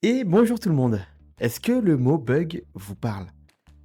Et bonjour tout le monde. Est-ce que le mot bug vous parle?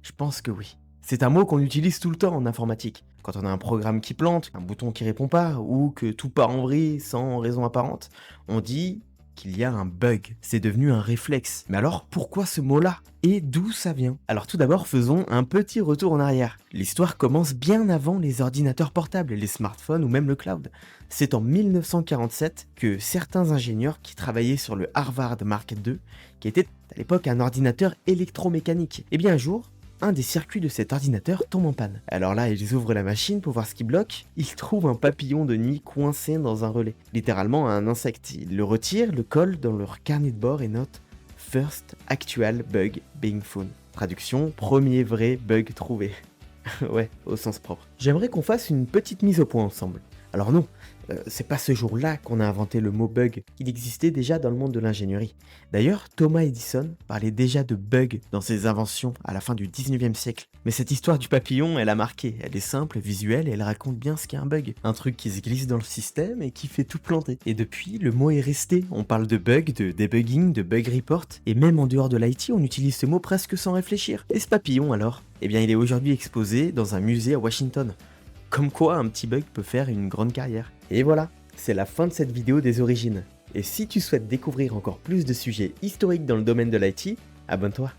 Je pense que oui. C'est un mot qu'on utilise tout le temps en informatique. Quand on a un programme qui plante, un bouton qui répond pas, ou que tout part en vrille sans raison apparente, on dit qu'il y a un bug. C'est devenu un réflexe. Mais alors, pourquoi ce mot-là? Et d'où ça vient? Alors tout d'abord, faisons un petit retour en arrière. L'histoire commence bien avant les ordinateurs portables, les smartphones ou même le cloud. C'est en 1947 que certains ingénieurs qui travaillaient sur le Harvard Mark II, qui était à l'époque un ordinateur électromécanique, et bien un jour, un des circuits de cet ordinateur tombe en panne. Alors là, ils ouvrent la machine pour voir ce qui bloque. Ils trouvent un papillon de nuit coincé dans un relais. Littéralement un insecte. Ils le retirent, le collent dans leur carnet de bord et notent First Actual Bug Being Found. Traduction, premier vrai bug trouvé. Ouais, au sens propre. J'aimerais qu'on fasse une petite mise au point ensemble. Alors non, c'est pas ce jour-là qu'on a inventé le mot bug, il existait déjà dans le monde de l'ingénierie. D'ailleurs, Thomas Edison parlait déjà de bug dans ses inventions à la fin du 19e siècle. Mais cette histoire du papillon, elle a marqué, elle est simple, visuelle et elle raconte bien ce qu'est un bug. Un truc qui se glisse dans le système et qui fait tout planter. Et depuis, le mot est resté, on parle de bug, de debugging, de bug report, et même en dehors de l'IT, on utilise ce mot presque sans réfléchir. Et ce papillon alors? Eh bien il est aujourd'hui exposé dans un musée à Washington. Comme quoi un petit bug peut faire une grande carrière. Et voilà, c'est la fin de cette vidéo des origines. Et si tu souhaites découvrir encore plus de sujets historiques dans le domaine de l'IT, abonne-toi.